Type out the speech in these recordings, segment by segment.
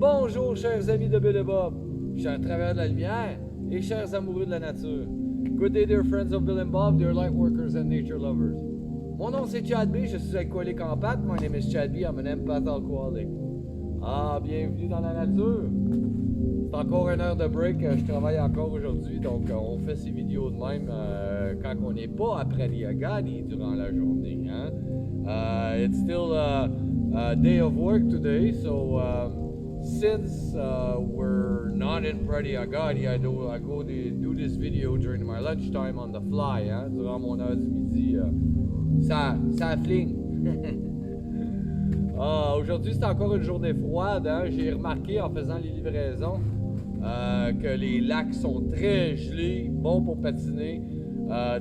Bonjour, chers amis de Bill et Bob, chers travailleurs de la lumière et chers amoureux de la nature. Good day, dear friends of Bill and Bob, dear light workers and nature lovers. Mon nom c'est Chad B, je suis alcoolique en pâte. My name is Chad B, I'm an empath alcoholic. Ah, bienvenue dans la nature. C'est encore une heure de break, je travaille encore aujourd'hui, donc on fait ces vidéos de même quand on n'est pas après les Agadi durant la journée. Hein? It's still a day of work today, so since we're not in Pradi Agadi, I go to do this video during my lunchtime on the fly. Hein? Durant mon heure du midi, ça flingue. Aujourd'hui, c'est encore une journée froide. Hein? J'ai remarqué en faisant les livraisons que les lacs sont très gelés, bons pour patiner.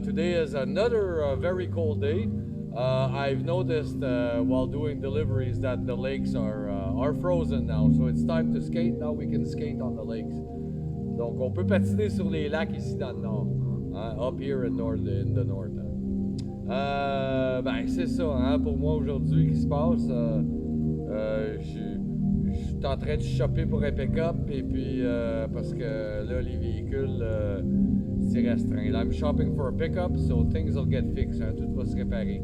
Today is another very cold day. I've noticed while doing deliveries that the lakes are frozen now, so it's time to skate. Now we can skate on the lakes. Donc on peut patiner sur les lacs ici dans le nord, up here in the north. Ben c'est ça, hein, pour moi aujourd'hui qui se passe. Je suis en train de shopper pour un pick-up et puis parce que là les véhicules c'est restreint. Là, I'm shopping for a pick-up, so things will get fixed. Hein, tout va se réparer.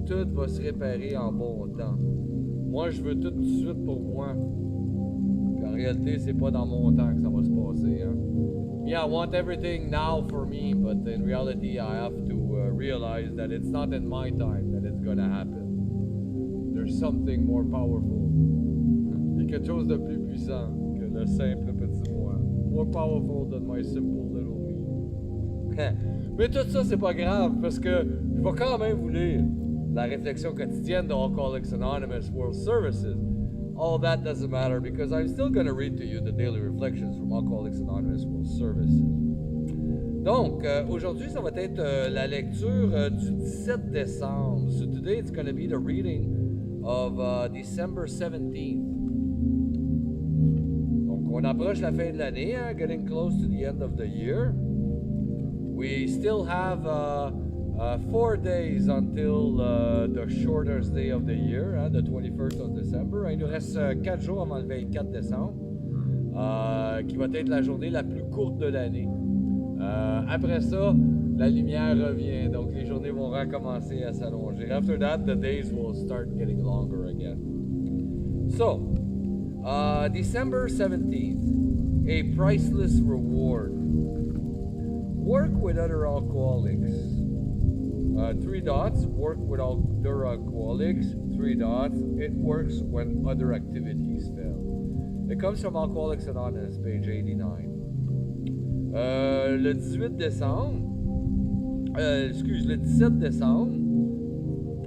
Tout va se réparer en bon temps. Moi, je veux tout de suite pour moi. Puis en réalité, c'est pas dans mon temps que ça va se passer. Hein. Yeah, I want everything now for me, but in reality, I have to realize that it's not in my time that it's gonna happen. There's something more powerful. Il y a quelque chose de plus puissant que le simple petit moi. More powerful than my simple little me. Mais tout ça, c'est pas grave, parce que je vais quand même vous lire la réflexion quotidienne de Alcooliques Anonymous World Services. All that doesn't matter because I'm still going to read to you the daily reflections from Alcooliques Anonymous World Services. Donc, aujourd'hui, ça va être la lecture du 17 décembre. So today it's going to be the reading of December 17th. Donc, on approche la fin de l'année, hein, getting close to the end of the year. We still have 4 days until the shortest day of the year, the 21st of December. Il nous reste 4 jours avant le 24 décembre, qui va être la journée la plus courte de l'année. Après ça, la lumière revient, donc les journées vont recommencer à s'allonger. After that, the days will start getting longer again. So, December 17th, a priceless reward. Work with other alcoholics. 3 dots, work with other alcoholics. 3 dots, it works when other activities fail. It comes from Alcoolics Anonymous, page 89. Le 17 décembre,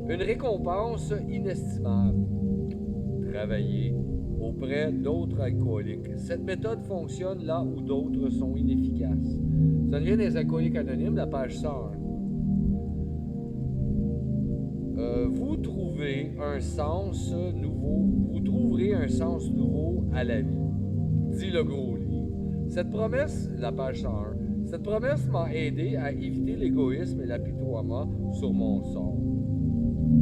une récompense inestimable. Travailler auprès d'autres alcooliques. Cette méthode fonctionne là où d'autres sont inefficaces. Ça vient des Alcooliques Anonymes, la page 101. Vous trouverez un sens nouveau à la vie, dit le gros livre. Cette promesse, la page 101, cette promesse m'a aidé à éviter l'égoïsme et l'apitoiement sur mon sort.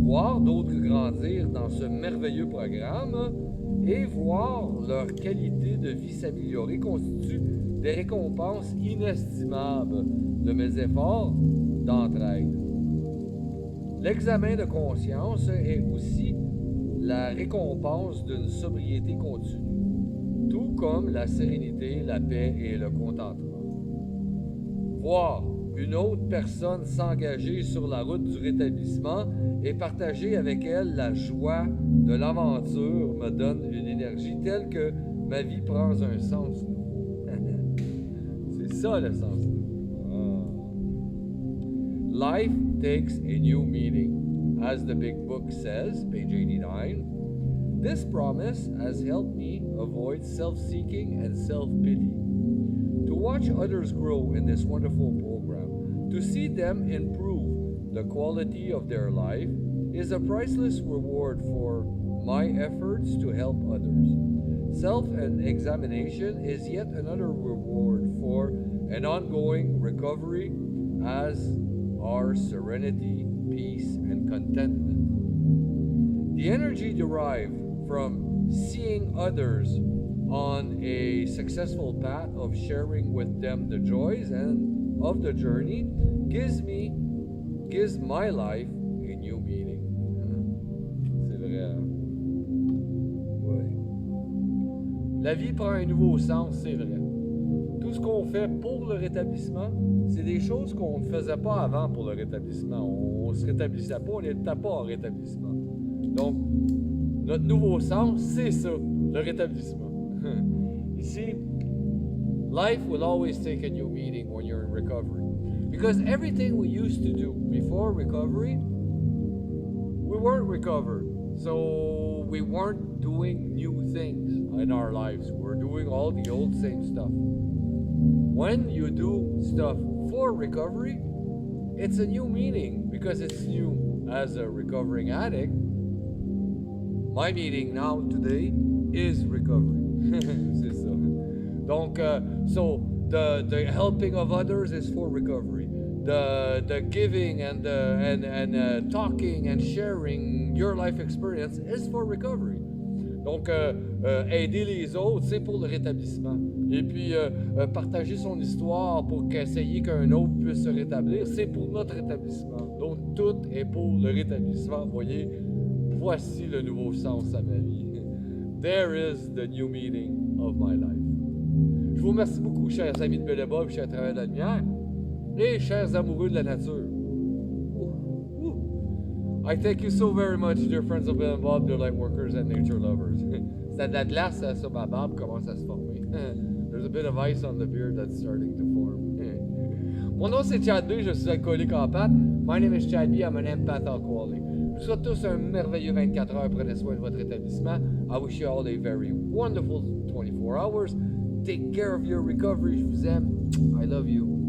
Voir d'autres grandir dans ce merveilleux programme et voir leur qualité de vie s'améliorer constitue des récompenses inestimables de mes efforts d'entraide. L'examen de conscience est aussi la récompense d'une sobriété continue, tout comme la sérénité, la paix et le contentement. Voir une autre personne s'engager sur la route du rétablissement et partager avec elle la joie de l'aventure me donne une énergie telle que ma vie prend un sens nouveau. C'est ça le sens nouveau. Life takes a new meaning. As the big book says, page 89, this promise has helped me avoid self-seeking and self-pity. To watch others grow in this wonderful program, to see them improve the quality of their life, is a priceless reward for my efforts to help others. Self-examination is yet another reward for an ongoing recovery, as are serenity, peace, and contentment. The energy derived from seeing others on a successful path of sharing with them the joys and of the journey gives my life a new meaning. C'est vrai, hein? Ouais. La vie prend un nouveau sens, c'est vrai. Tout ce qu'on fait pour le rétablissement, c'est des choses qu'on ne faisait pas avant pour le rétablissement. On ne se rétablissait pas, on n'était pas en rétablissement. Donc, notre nouveau sens, c'est ça, le rétablissement. You see, life will always take a new meaning when you're in recovery. Because everything we used to do before recovery, we weren't recovered. So we weren't doing new things in our lives. We're doing all the old same stuff. When you do stuff for recovery, it's a new meaning because it's new. As a recovering addict, my meaning now today is recovery. C'est ça. Donc, so the helping of others is for recovery. The giving and talking and sharing your life experience is for recovery. Donc, aider les autres, c'est pour le rétablissement. Et puis, partager son histoire pour qu'essayer qu'un autre puisse se rétablir, c'est pour notre rétablissement. Donc, tout est pour le rétablissement. Voyez, voici le nouveau sens à ma vie. There is the new meaning of my life. Je vous remercie beaucoup, chers amis de Bob, chers travailleurs de la lumière, et chers amoureux de la nature. I thank you so very much, dear friends of Bill and Bob, dear light workers and nature lovers. C'est de la glace sur ma barbe commence à se former. There's a bit of ice on the beard that's starting to form. Mon nom c'est Chad B, je suis alcoolique en pâte. My name is Chad B, I'm an empath alcoholic. Je vous souhaite tous un merveilleux 24 heures. Prenez soin de votre établissement. I wish you all a very wonderful 24 hours. Take care of your recovery. Je vous aime. I love you.